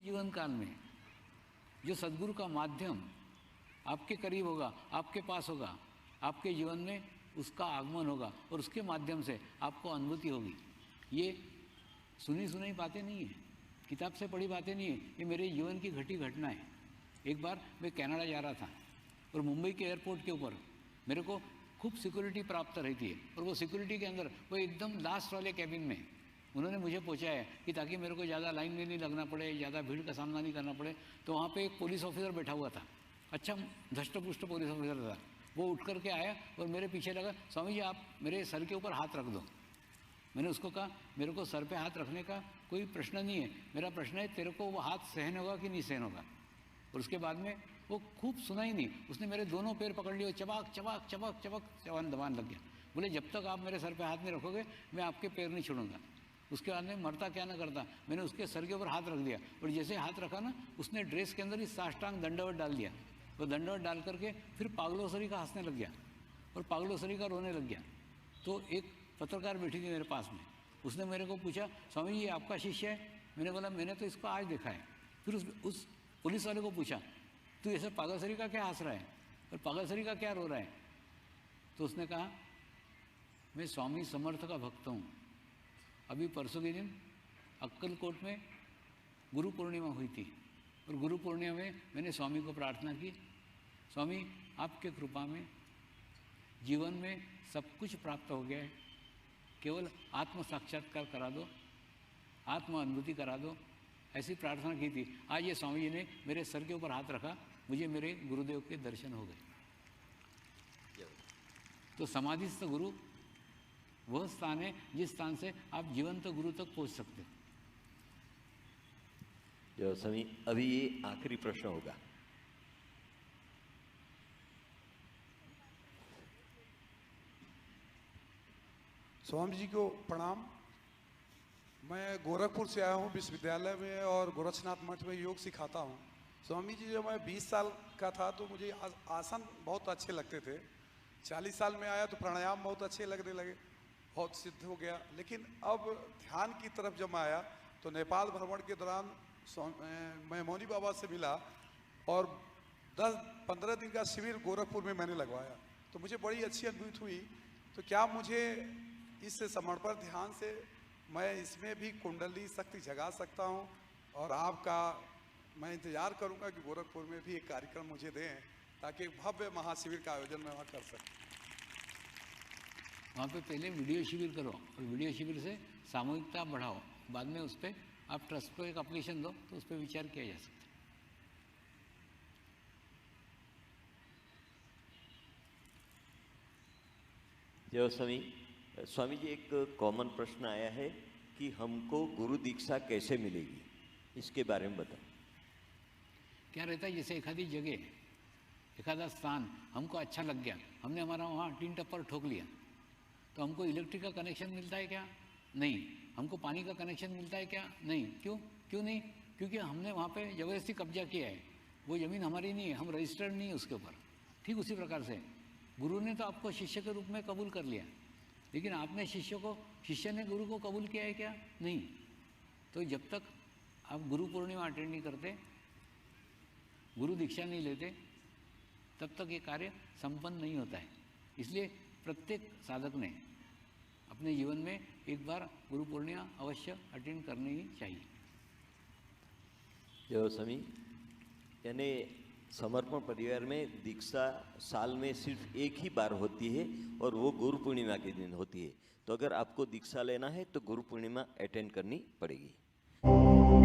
जीवन काल में जो सद्गुरु का माध्यम आपके करीब होगा, आपके पास होगा, आपके जीवन में उसका आगमन होगा और उसके माध्यम से आपको अनुभूति होगी। ये सुनी सुनाई बातें नहीं है, किताब से पढ़ी बातें नहीं है, ये मेरे जीवन की घटी घटना है। एक बार मैं कनाडा जा रहा था और मुंबई के एयरपोर्ट के ऊपर मेरे को खूब सिक्योरिटी प्राप्त रहती है और वो सिक्योरिटी के अंदर वो एकदम लास्ट वाले कैबिन में उन्होंने मुझे पहुंचाया कि ताकि मेरे को ज़्यादा लाइन में नहीं लगना पड़े, ज़्यादा भीड़ का सामना नहीं करना पड़े। तो वहाँ पे एक पुलिस ऑफिसर बैठा हुआ था, अच्छा धष्टपुष्ट पुलिस ऑफिसर था। वो उठ करके आया और मेरे पीछे लगा, स्वामी जी आप मेरे सर के ऊपर हाथ रख दो। मैंने उसको कहा मेरे को सर पे हाथ रखने का कोई प्रश्न नहीं है, मेरा प्रश्न है तेरे को वो हाथ सहन होगा कि नहीं सहन होगा। और उसके बाद में वो खूब सुना ही नहीं, उसने मेरे दोनों पैर पकड़ लिए, चबाक चबाक चबाक चबाक चबान दबान लग गया। बोले जब तक आप मेरे सर पे हाथ नहीं रखोगे मैं आपके पैर नहीं छोड़ूंगा। उसके बाद में मरता क्या ना करता, मैंने उसके सर के ऊपर हाथ रख दिया और जैसे हाथ रखा ना उसने ड्रेस के अंदर ही साष्टांग दंडवत डाल दिया। वो दंडवत डाल करके फिर पागलोसरी का हंसने लग गया और पागलोसरी का रोने लग गया। तो एक पत्रकार बैठी थी मेरे पास में, उसने मेरे को पूछा स्वामी जी आपका शिष्य है? मैंने बोला मैंने तो इसको आज देखा है। फिर उस पुलिस वाले को पूछा तू ऐसे पागलसरी का क्या हंस रहा है और पागलसरी का क्या रो रहा है? तो उसने कहा मैं स्वामी समर्थ का भक्त हूँ। अभी परसों के दिन अक्कलकोट में गुरु पूर्णिमा हुई थी और गुरु पूर्णिमा में मैंने स्वामी को प्रार्थना की, स्वामी आपके कृपा में जीवन में सब कुछ प्राप्त हो गया है, केवल आत्म साक्षात्कार करा दो, आत्म अनुभूति करा दो, ऐसी प्रार्थना की थी। आज ये स्वामी जी ने मेरे सर के ऊपर हाथ रखा, मुझे मेरे गुरुदेव के दर्शन हो गए। तो समाधिस्थ गुरु वह स्थान है जिस स्थान से आप जीवंत गुरु तक पहुंच सकते। जो स्वामी अभी ये आखिरी प्रश्न होगा। स्वामी जी को प्रणाम। मैं गोरखपुर से आया हूँ विश्वविद्यालय में और गोरक्षनाथ मठ में योग सिखाता हूँ। स्वामी जी जब मैं 20 साल का था तो मुझे आसन बहुत अच्छे लगते थे। 40 साल में आया तो प्राणायाम बहुत अच्छे लगने लगे, बहुत सिद्ध हो गया। लेकिन अब ध्यान की तरफ जब मैं आया तो नेपाल भ्रमण के दौरान मैं मौनी बाबा से मिला और 10-15 दिन का शिविर गोरखपुर में मैंने लगवाया तो मुझे बड़ी अच्छी अनुभूति हुई। तो क्या मुझे इस समर्पण ध्यान से मैं इसमें भी कुंडली शक्ति जगा सकता हूँ? और आपका मैं इंतज़ार करूँगा कि गोरखपुर में भी एक कार्यक्रम मुझे दें ताकि भव्य महाशिविर का आयोजन मैं वहाँ कर सकूँ। वहाँ पे पहले वीडियो शिविर करो और वीडियो शिविर से सामूहिकता बढ़ाओ, बाद में उस पर आप ट्रस्ट को एक एप्लीकेशन दो तो उस पर विचार किया जा सकता है। जय स्वामी। स्वामी जी एक कॉमन प्रश्न आया है कि हमको गुरु दीक्षा कैसे मिलेगी, इसके बारे में बताओ। क्या रहता है जैसे एखादी जगह एखादा स्थान हमको अच्छा लग गया, हमने हमारा वहाँ टीन टप्पर ठोक लिया तो हमको इलेक्ट्रिक का कनेक्शन मिलता है क्या? नहीं। हमको पानी का कनेक्शन मिलता है क्या? नहीं। क्यों नहीं? क्योंकि हमने वहाँ पे जबरदस्ती कब्जा किया है, वो ज़मीन हमारी नहीं है, हम रजिस्टर्ड नहीं है उसके ऊपर। ठीक उसी प्रकार से गुरु ने तो आपको शिष्य के रूप में कबूल कर लिया, लेकिन आपने शिष्य ने गुरु को कबूल किया है क्या? नहीं। तो जब तक आप गुरु पूर्णिमा अटेंड नहीं करते, गुरु दीक्षा नहीं लेते, तब तक ये कार्य संपन्न नहीं होता है। इसलिए प्रत्येक साधक ने अपने जीवन में एक बार गुरु पूर्णिमा अवश्य अटेंड करनी ही चाहिए। जय स्वामी। यानी समर्पण परिवार में दीक्षा साल में सिर्फ एक ही बार होती है और वो गुरु पूर्णिमा के दिन होती है। तो अगर आपको दीक्षा लेना है तो गुरु पूर्णिमा अटेंड करनी पड़ेगी।